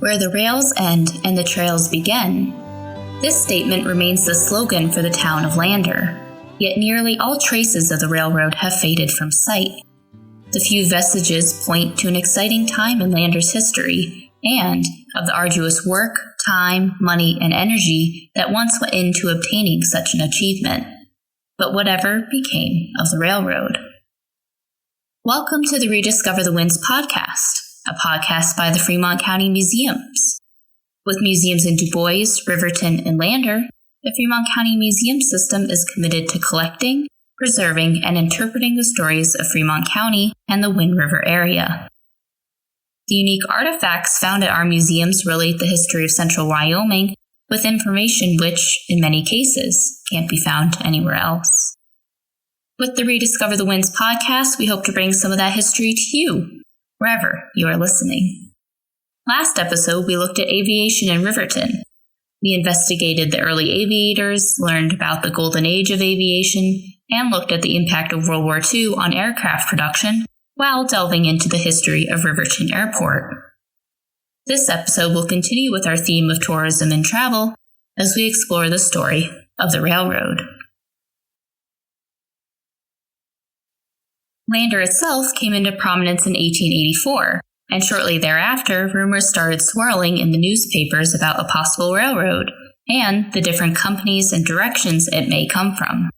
where the rails end and the trails begin. This statement remains the slogan for the town of Lander, yet nearly all traces of the railroad have faded from sight. The few vestiges point to an exciting time in Lander's history and of the arduous work, time, money, and energy that once went into obtaining such an achievement. But whatever became of the railroad. Welcome to the Rediscover the Winds podcast, a podcast by the Fremont County Museums. With museums in Du Bois, Riverton, and Lander, the Fremont County Museum System is committed to collecting, preserving, and interpreting the stories of Fremont County and the Wind River area. The unique artifacts found at our museums relate the history of central Wyoming with information which, in many cases, can't be found anywhere else. With the Rediscover the Winds podcast, we hope to bring some of that history to you, wherever you are listening. Last episode, we looked at aviation in Riverton. We investigated the early aviators, learned about the golden age of aviation, and looked at the impact of World War II on aircraft production while delving into the history of Riverton Airport. This episode will continue with our theme of tourism and travel as we explore the story of the railroad. Lander itself came into prominence in 1884. And shortly thereafter, rumors started swirling in the newspapers about a possible railroad and the different companies and directions it may come from.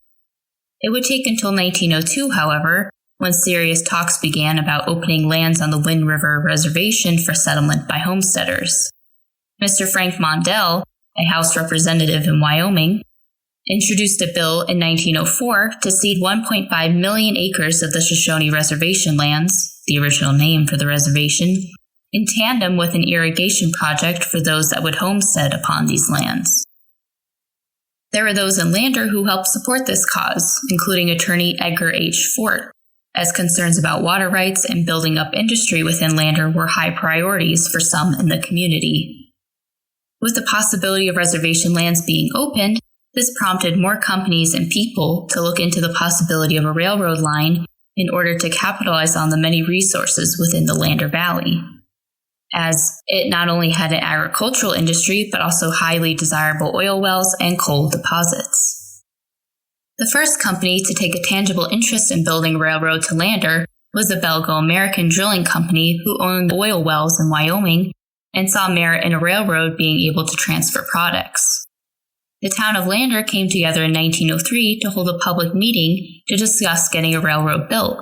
It would take until 1902, however, when serious talks began about opening lands on the Wind River Reservation for settlement by homesteaders. Mr. Frank Mondell, a House representative in Wyoming, introduced a bill in 1904 to cede 1.5 million acres of the Shoshone Reservation lands, the original name for the reservation, in tandem with an irrigation project for those that would homestead upon these lands. There were those in Lander who helped support this cause, including attorney Edgar H. Fort, as concerns about water rights and building up industry within Lander were high priorities for some in the community. With the possibility of reservation lands being opened, this prompted more companies and people to look into the possibility of a railroad line in order to capitalize on the many resources within the Lander Valley, as it not only had an agricultural industry, but also highly desirable oil wells and coal deposits. The first company to take a tangible interest in building a railroad to Lander was the Belgo-American Drilling Company, who owned oil wells in Wyoming and saw merit in a railroad being able to transfer products. The town of Lander came together in 1903 to hold a public meeting to discuss getting a railroad built,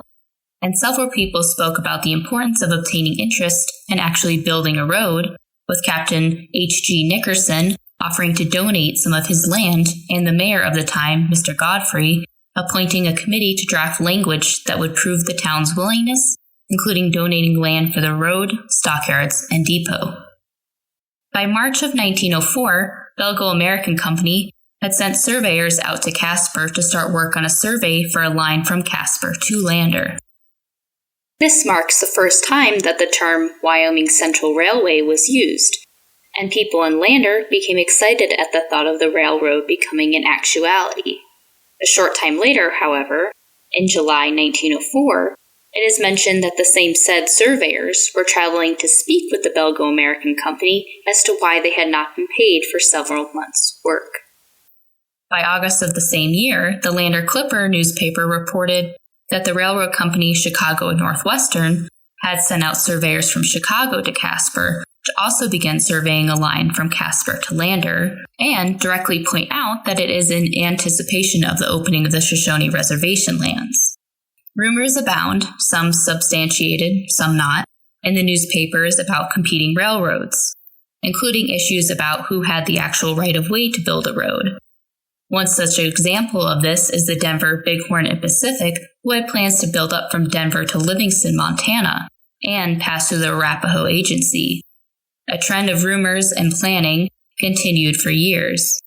and several people spoke about the importance of obtaining interest and actually building a road, with Captain H.G. Nickerson offering to donate some of his land and the mayor of the time, Mr. Godfrey, appointing a committee to draft language that would prove the town's willingness, including donating land for the road, stockyards, and depot. By March of 1904, Belgo-American Company had sent surveyors out to Casper to start work on a survey for a line from Casper to Lander. This marks the first time that the term Wyoming Central Railway was used, and people in Lander became excited at the thought of the railroad becoming an actuality. A short time later, however, in July 1904, it is mentioned that the same said surveyors were traveling to speak with the Belgo-American Company as to why they had not been paid for several months' work. By August of the same year, the Lander Clipper newspaper reported that the railroad company Chicago and Northwestern had sent out surveyors from Chicago to Casper to also begin surveying a line from Casper to Lander, and directly point out that it is in anticipation of the opening of the Shoshone Reservation lands. Rumors abound, some substantiated, some not, in the newspapers about competing railroads, including issues about who had the actual right-of-way to build a road. One such example of this is the Denver, Bighorn, and Pacific, who had plans to build up from Denver to Livingston, Montana, and pass through the Arapahoe Agency. A trend of rumors and planning continued for years,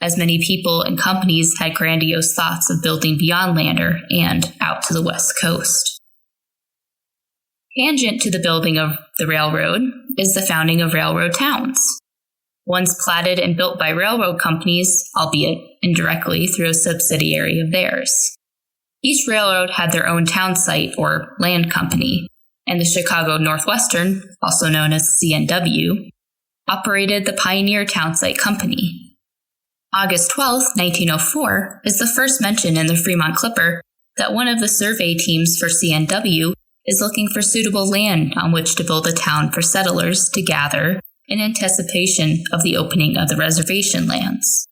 as many people and companies had grandiose thoughts of building beyond Lander and out to the west coast. Tangent to the building of the railroad is the founding of railroad towns. Ones platted and built by railroad companies, albeit indirectly through a subsidiary of theirs. Each railroad had their own town site or land company, and the Chicago Northwestern, also known as CNW, operated the Pioneer Townsite Company. August 12, 1904, is the first mention in the Fremont Clipper that one of the survey teams for CNW is looking for suitable land on which to build a town for settlers to gather in anticipation of the opening of the reservation lands.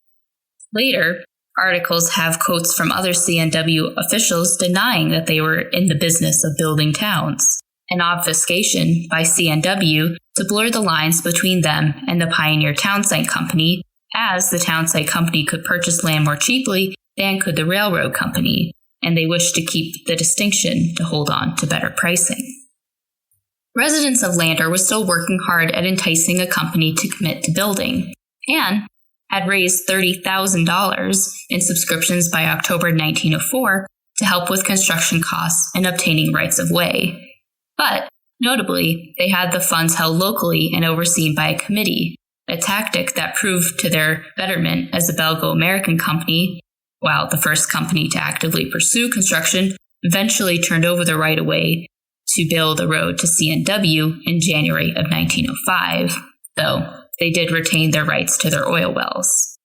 Later, articles have quotes from other CNW officials denying that they were in the business of building towns, an obfuscation by CNW to blur the lines between them and the Pioneer Townsite Company, as the Townsite Company could purchase land more cheaply than could the railroad company, and they wished to keep the distinction to hold on to better pricing. Residents of Lander were still working hard at enticing a company to commit to building, and had raised $30,000 in subscriptions by October 1904 to help with construction costs and obtaining rights of way. But, notably, they had the funds held locally and overseen by a committee, a tactic that proved to their betterment as the Belgo-American Company, while the first company to actively pursue construction, eventually turned over the right-of-way to build a road to CNW in January of 1905, though they did retain their rights to their oil wells.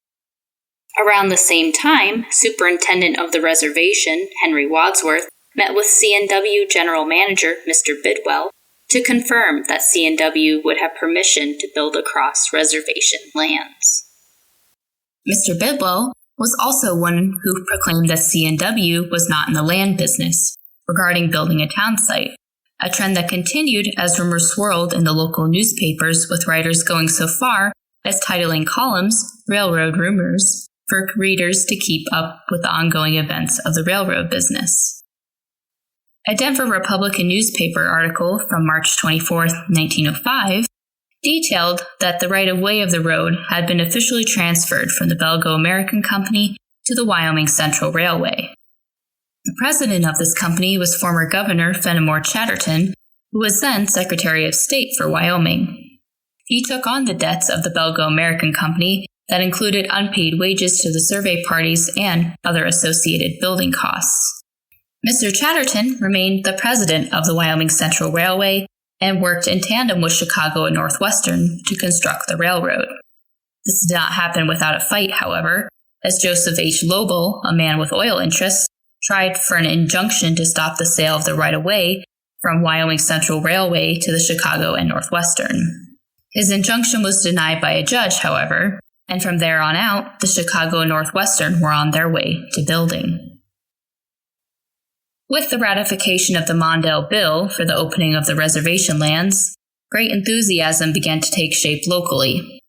Around the same time, Superintendent of the reservation, Henry Wadsworth, met with CNW General Manager Mr. Bidwell to confirm that CNW would have permission to build across reservation lands. Mr. Bidwell was also one who proclaimed that CNW was not in the land business regarding building a town site, a trend that continued as rumors swirled in the local newspapers, with writers going so far as titling columns "Railroad Rumors" for readers to keep up with the ongoing events of the railroad business. A Denver Republican newspaper article from March 24, 1905, detailed that the right-of-way of the road had been officially transferred from the Belgo-American Company to the Wyoming Central Railway. The president of this company was former Governor Fenimore Chatterton, who was then Secretary of State for Wyoming. He took on the debts of the Belgo-American Company that included unpaid wages to the survey parties and other associated building costs. Mr. Chatterton remained the president of the Wyoming Central Railway and worked in tandem with Chicago and Northwestern to construct the railroad. This did not happen without a fight, however, as Joseph H. Lobel, a man with oil interests, tried for an injunction to stop the sale of the right-of-way from Wyoming Central Railway to the Chicago and Northwestern. His injunction was denied by a judge, however, and from there on out, the Chicago and Northwestern were on their way to building. With the ratification of the Mondale Bill for the opening of the reservation lands, great enthusiasm began to take shape locally.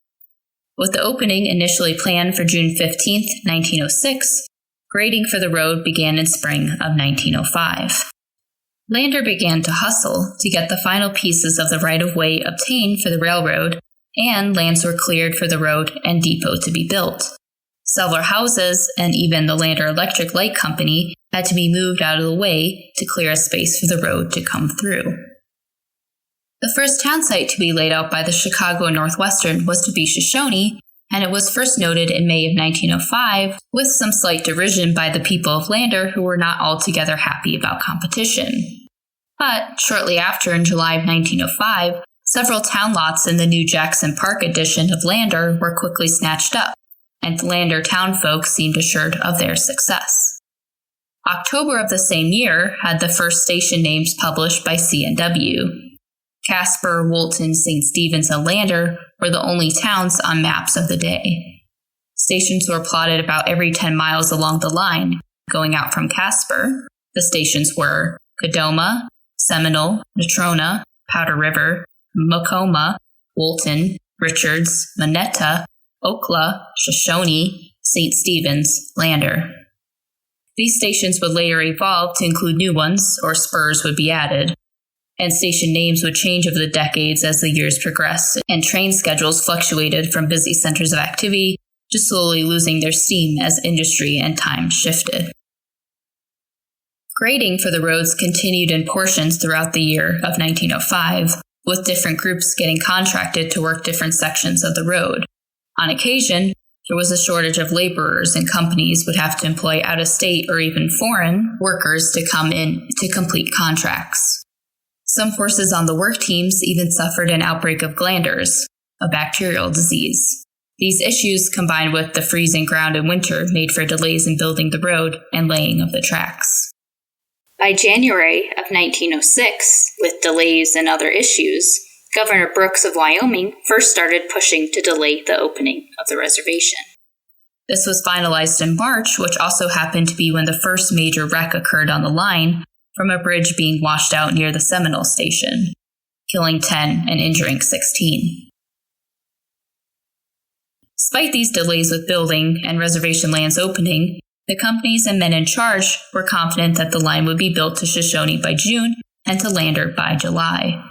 With the opening initially planned for June 15, 1906, grading for the road began in spring of 1905. Lander began to hustle to get the final pieces of the right-of-way obtained for the railroad, and lands were cleared for the road and depot to be built. Several houses and even the Lander Electric Light Company had to be moved out of the way to clear a space for the road to come through. The first town site to be laid out by the Chicago and Northwestern was to be Shoshone, and it was first noted in May of 1905, with some slight derision by the people of Lander who were not altogether happy about competition. But shortly after, in July of 1905, several town lots in the new Jackson Park edition of Lander were quickly snatched up, and Lander townfolk seemed assured of their success. October of the same year had the first station names published by CNW. Casper, Woolton, St. Stephen's, and Lander were the only towns on maps of the day. Stations were plotted about every 10 miles along the line. Going out from Casper, the stations were Kadoma, Seminole, Natrona, Powder River, Macoma, Woolton, Richards, Monetta, Okla, Shoshone, St. Stephen's, Lander. These stations would later evolve to include new ones, or spurs would be added, and station names would change over the decades as the years progressed, and train schedules fluctuated from busy centers of activity to slowly losing their steam as industry and time shifted. Grading for the roads continued in portions throughout the year of 1905, with different groups getting contracted to work different sections of the road. On occasion, there was a shortage of laborers, and companies would have to employ out-of-state or even foreign workers to come in to complete contracts. Some forces on the work teams even suffered an outbreak of glanders, a bacterial disease. These issues, combined with the freezing ground in winter, made for delays in building the road and laying of the tracks. By January of 1906, with delays and other issues, Governor Brooks of Wyoming first started pushing to delay the opening of the reservation. This was finalized in March, which also happened to be when the first major wreck occurred on the line from a bridge being washed out near the Seminole Station, killing 10 and injuring 16. Despite these delays with building and reservation lands opening, the companies and men in charge were confident that the line would be built to Shoshone by June and to Lander by July.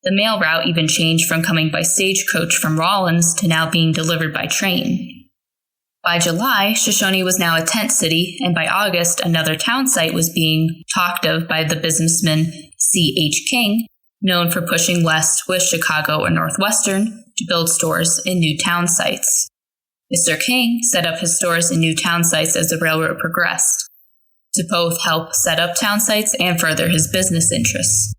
The mail route even changed from coming by stagecoach from Rawlins to now being delivered by train. By July, Shoshone was now a tent city, and by August, another town site was being talked of by the businessman C.H. King, known for pushing west with Chicago and Northwestern to build stores in new town sites. Mr. King set up his stores in new town sites as the railroad progressed, to both help set up town sites and further his business interests.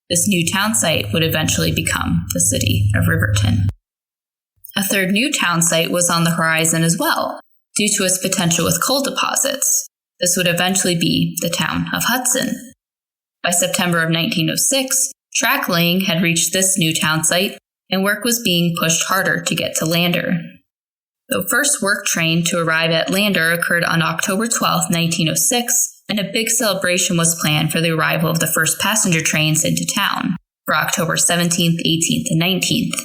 This new town site would eventually become the city of Riverton. A third new town site was on the horizon as well, due to its potential with coal deposits. This would eventually be the town of Hudson. By September of 1906, track laying had reached this new town site, and work was being pushed harder to get to Lander. The first work train to arrive at Lander occurred on October 12, 1906, and a big celebration was planned for the arrival of the first passenger trains into town for October 17th, 18th, and 19th.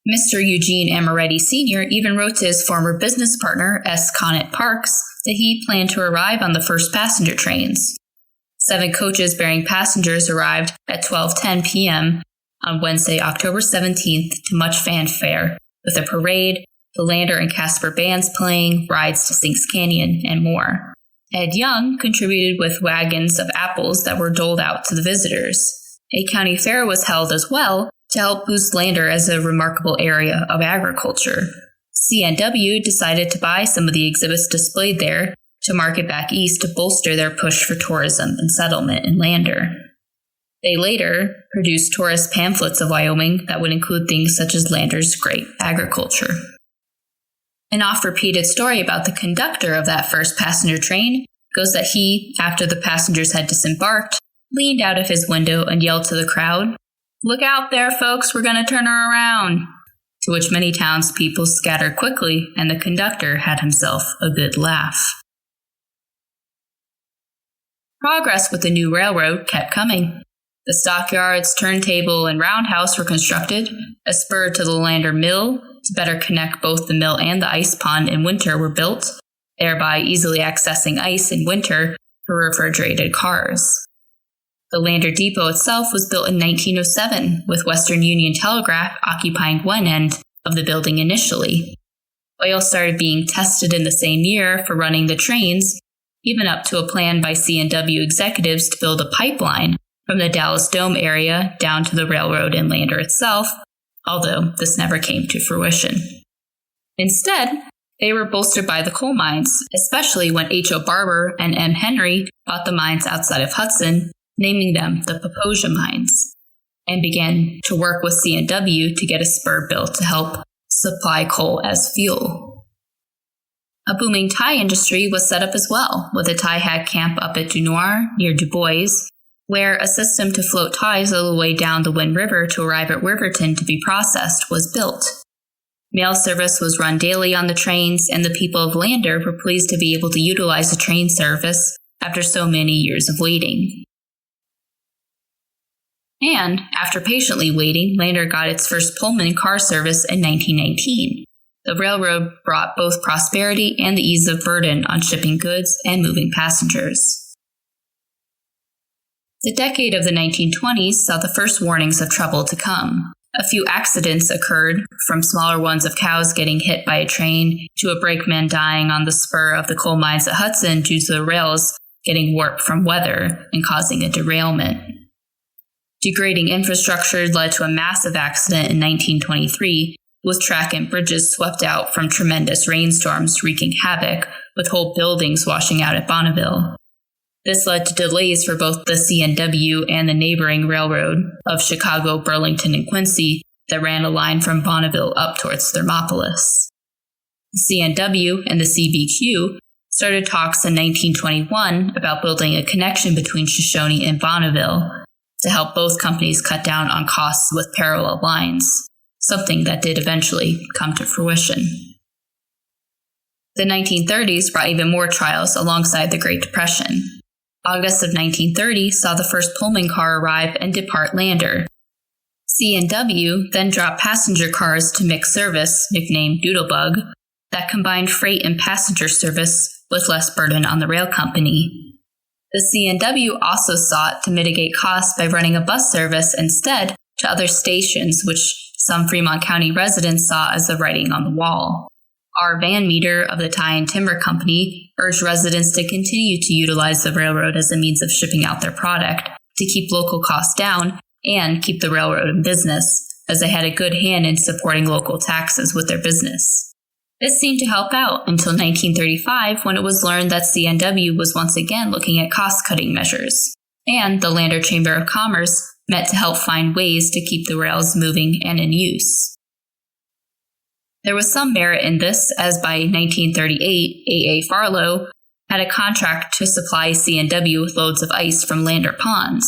Mr. Eugene Amoretti Sr. even wrote to his former business partner, S. Conant Parks, that he planned to arrive on the first passenger trains. 7 coaches bearing passengers arrived at 12:10 p.m. on Wednesday, October 17th, to much fanfare, with a parade, the Lander and Casper bands playing, rides to Sinks Canyon, and more. Ed Young contributed with wagons of apples that were doled out to the visitors. A county fair was held as well to help boost Lander as a remarkable area of agriculture. CNW decided to buy some of the exhibits displayed there to market back east to bolster their push for tourism and settlement in Lander. They later produced tourist pamphlets of Wyoming that would include things such as Lander's great agriculture. An oft-repeated story about the conductor of that first passenger train goes that he, after the passengers had disembarked, leaned out of his window and yelled to the crowd, "Look out there, folks, we're going to turn her around," to which many townspeople scattered quickly, and the conductor had himself a good laugh. Progress with the new railroad kept coming. The stockyards, turntable, and roundhouse were constructed. A spur to the Lander Mill to better connect both the mill and the ice pond in winter were built, thereby easily accessing ice in winter for refrigerated cars. The Lander Depot itself was built in 1907, with Western Union Telegraph occupying one end of the building initially. Oil started being tested in the same year for running the trains, even up to a plan by C&W executives to build a pipeline from the Dallas Dome area down to the railroad in Lander itself, although this never came to fruition. Instead, they were bolstered by the coal mines, especially when H.O. Barber and M. Henry bought the mines outside of Hudson, naming them the Paposia Mines, and began to work with C&W to get a spur built to help supply coal as fuel. A booming tie industry was set up as well, with a tie hack camp up at Dunoir near Du Bois, where a system to float ties all the way down the Wind River to arrive at Riverton to be processed was built. Mail service was run daily on the trains, and the people of Lander were pleased to be able to utilize the train service after so many years of waiting. And, after patiently waiting, Lander got its first Pullman car service in 1919. The railroad brought both prosperity and the ease of burden on shipping goods and moving passengers. The decade of the 1920s saw the first warnings of trouble to come. A few accidents occurred, from smaller ones of cows getting hit by a train to a brakeman dying on the spur of the coal mines at Hudson due to the rails getting warped from weather and causing a derailment. Degrading infrastructure led to a massive accident in 1923, with track and bridges swept out from tremendous rainstorms wreaking havoc, with whole buildings washing out at Bonneville. This led to delays for both the C&W and the neighboring railroad of Chicago, Burlington, and Quincy that ran a line from Bonneville up towards Thermopolis. The C&W and the CBQ started talks in 1921 about building a connection between Shoshone and Bonneville to help both companies cut down on costs with parallel lines, something that did eventually come to fruition. The 1930s brought even more trials alongside the Great Depression. August of 1930 saw the first Pullman car arrive and depart Lander. C&W then dropped passenger cars to mixed service, nicknamed Doodlebug, that combined freight and passenger service with less burden on the rail company. The C&W also sought to mitigate costs by running a bus service instead to other stations, which some Fremont County residents saw as the writing on the wall. R. Van Meter of the Tie and Timber Company urged residents to continue to utilize the railroad as a means of shipping out their product to keep local costs down and keep the railroad in business, as they had a good hand in supporting local taxes with their business. This seemed to help out until 1935, when it was learned that C&W was once again looking at cost-cutting measures, and the Lander Chamber of Commerce met to help find ways to keep the rails moving and in use. There was some merit in this, as by 1938, A.A. Farlow had a contract to supply C&W with loads of ice from Lander ponds.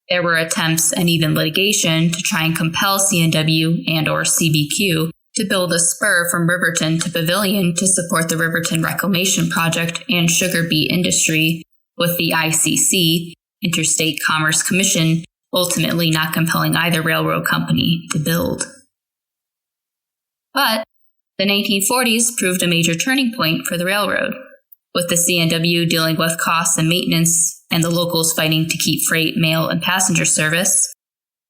There were attempts and even litigation to try and compel C&W and or CBQ to build a spur from Riverton to Pavilion to support the Riverton Reclamation Project and sugar beet industry, with the ICC, Interstate Commerce Commission, ultimately not compelling either railroad company to build. But the 1940s proved a major turning point for the railroad, with the C&W dealing with costs and maintenance and the locals fighting to keep freight, mail, and passenger service.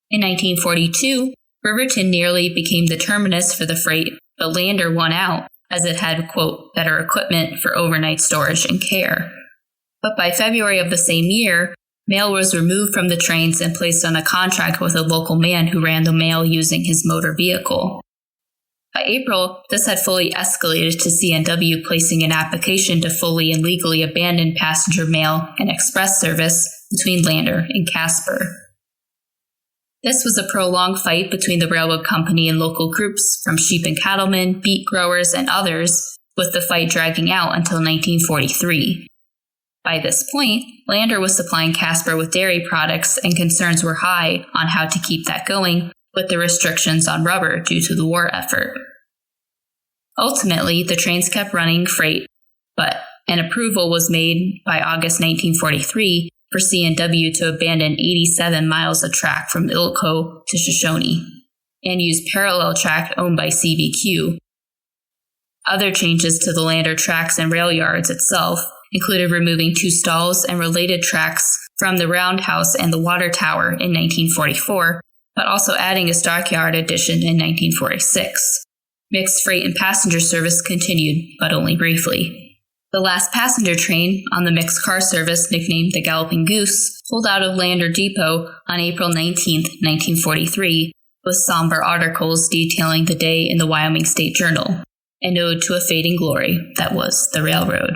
In 1942, Riverton nearly became the terminus for the freight, but Lander won out as it had, quote, better equipment for overnight storage and care. But by February of the same year, mail was removed from the trains and placed on a contract with a local man who ran the mail using his motor vehicle. By April, this had fully escalated to C&W placing an application to fully and legally abandon passenger mail and express service between Lander and Casper. This was a prolonged fight between the railroad company and local groups from sheep and cattlemen, beet growers, and others, with the fight dragging out until 1943. By this point, Lander was supplying Casper with dairy products, and concerns were high on how to keep that going with the restrictions on rubber due to the war effort. Ultimately, the trains kept running freight, but an approval was made by August 1943 for C&W to abandon 87 miles of track from Ilko to Shoshone and use parallel track owned by CBQ. Other changes to the Lander tracks and rail yards itself included removing 2 stalls and related tracks from the roundhouse and the water tower in 1944, but also adding a stockyard addition in 1946. Mixed freight and passenger service continued, but only briefly. The last passenger train on the mixed car service, nicknamed the Galloping Goose, pulled out of Lander Depot on April 19, 1943, with somber articles detailing the day in the Wyoming State Journal, an ode to a fading glory that was the railroad.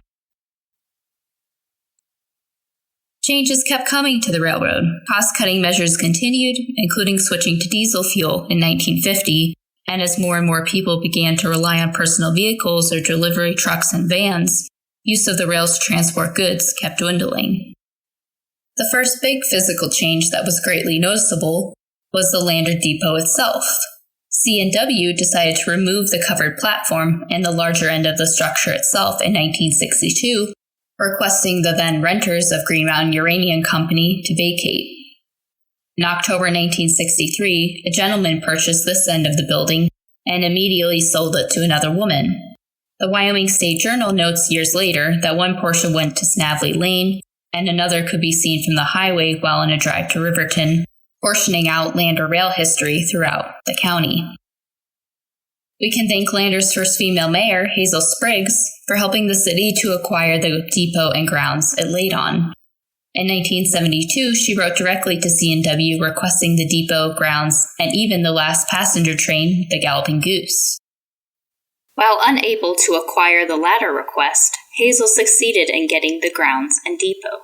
Changes kept coming to the railroad. Cost-cutting measures continued, including switching to diesel fuel in 1950, and as more and more people began to rely on personal vehicles or delivery trucks and vans, use of the rails to transport goods kept dwindling. The first big physical change that was greatly noticeable was the Lander Depot itself. C&W decided to remove the covered platform and the larger end of the structure itself in 1962, requesting the then renters of Green Mountain Uranium Company to vacate. In October 1963, a gentleman purchased this end of the building and immediately sold it to another woman. The Wyoming State Journal notes years later that one portion went to Snavely Lane and another could be seen from the highway while on a drive to Riverton, portioning out Lander rail history throughout the county. We can thank Lander's first female mayor, Hazel Spriggs, for helping the city to acquire the depot and grounds it laid on. In 1972, she wrote directly to C&W requesting the depot, grounds, and even the last passenger train, the Galloping Goose. While unable to acquire the latter request, Hazel succeeded in getting the grounds and depot.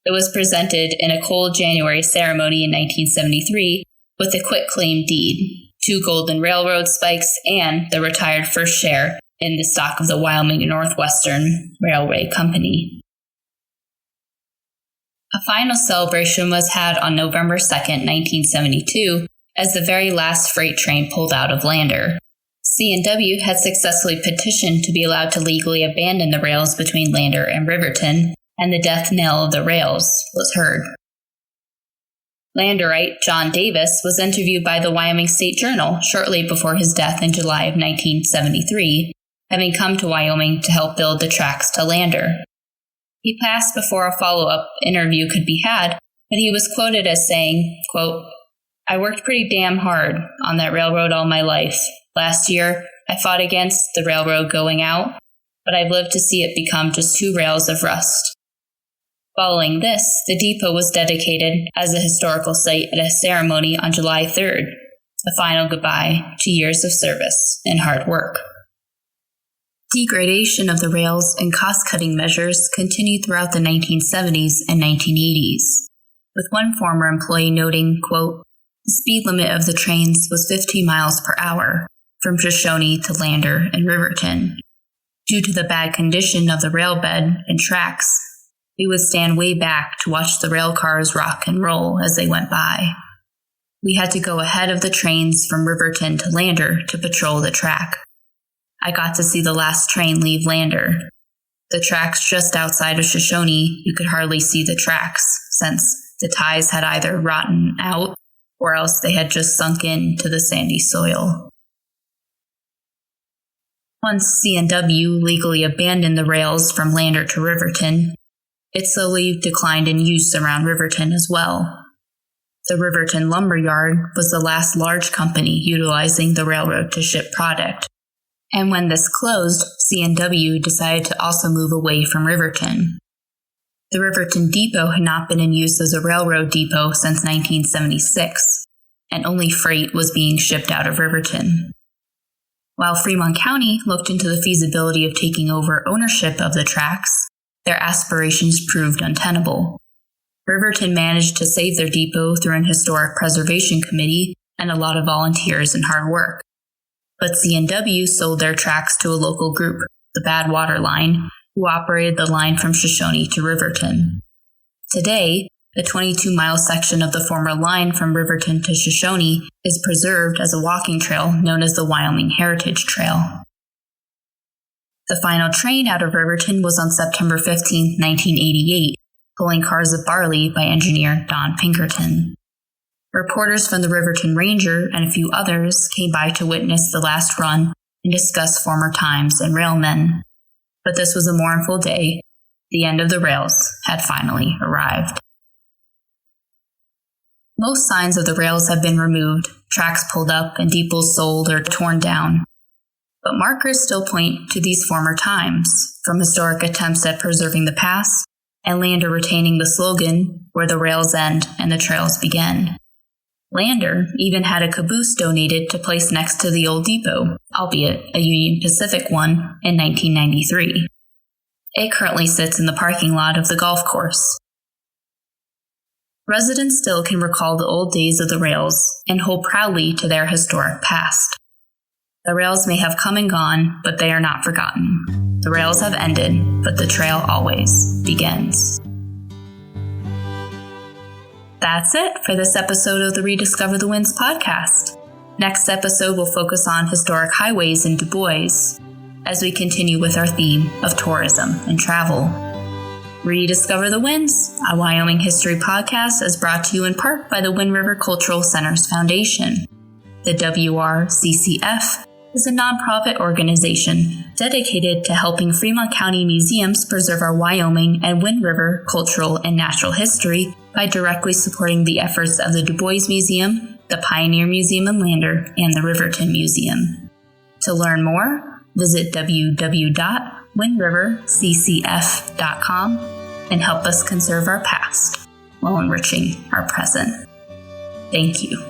It was presented in a cold January ceremony in 1973 with a quitclaim deed 2 Golden Railroad spikes, and the retired first share in the stock of the Wyoming and Northwestern Railway Company. A final celebration was had on November 2nd, 1972, as the very last freight train pulled out of Lander. C&W had successfully petitioned to be allowed to legally abandon the rails between Lander and Riverton, and the death knell of the rails was heard. Landerite John Davis was interviewed by the Wyoming State Journal shortly before his death in July of 1973, having come to Wyoming to help build the tracks to Lander. He passed before a follow-up interview could be had, but he was quoted as saying, quote, "I worked pretty damn hard on that railroad all my life. Last year, I fought against the railroad going out, but I've lived to see it become just 2 rails of rust." Following this, the depot was dedicated as a historical site at a ceremony on July 3rd, a final goodbye to years of service and hard work. Degradation of the rails and cost-cutting measures continued throughout the 1970s and 1980s, with one former employee noting, quote, "The speed limit of the trains was 15 miles per hour from Shoshone to Lander and Riverton. Due to the bad condition of the rail bed and tracks, we would stand way back to watch the rail cars rock and roll as they went by. We had to go ahead of the trains from Riverton to Lander to patrol the track. I got to see the last train leave Lander. The tracks just outside of Shoshone, you could hardly see the tracks, since the ties had either rotten out or else they had just sunk into the sandy soil." Once C&W legally abandoned the rails from Lander to Riverton, it slowly declined in use around Riverton as well. The Riverton Lumber Yard was the last large company utilizing the railroad to ship product, and when this closed, C&W decided to also move away from Riverton. The Riverton Depot had not been in use as a railroad depot since 1976, and only freight was being shipped out of Riverton. While Fremont County looked into the feasibility of taking over ownership of the tracks, their aspirations proved untenable. Riverton managed to save their depot through an historic preservation committee and a lot of volunteers and hard work. But C&W sold their tracks to a local group, the Badwater Line, who operated the line from Shoshone to Riverton. Today, the 22-mile section of the former line from Riverton to Shoshone is preserved as a walking trail known as the Wyoming Heritage Trail. The final train out of Riverton was on September 15, 1988, pulling cars of barley by engineer Don Pinkerton. Reporters from the Riverton Ranger and a few others came by to witness the last run and discuss former times and railmen. But this was a mournful day. The end of the rails had finally arrived. Most signs of the rails have been removed, tracks pulled up, and depots sold or torn down. But markers still point to these former times, from historic attempts at preserving the past, and Lander retaining the slogan, "Where the rails end and the trails begin." Lander even had a caboose donated to place next to the old depot, albeit a Union Pacific one, in 1993. It currently sits in the parking lot of the golf course. Residents still can recall the old days of the rails and hold proudly to their historic past. The rails may have come and gone, but they are not forgotten. The rails have ended, but the trail always begins. That's it for this episode of the Rediscover the Winds podcast. Next episode will focus on historic highways in Du Bois, as we continue with our theme of tourism and travel. Rediscover the Winds, a Wyoming history podcast, is brought to you in part by the Wind River Cultural Centers Foundation. The WRCCF is a nonprofit organization dedicated to helping Fremont County museums preserve our Wyoming and Wind River cultural and natural history by directly supporting the efforts of the Du Bois Museum, the Pioneer Museum in Lander, and the Riverton Museum. To learn more, visit www.windriverccf.com and help us conserve our past while enriching our present. Thank you.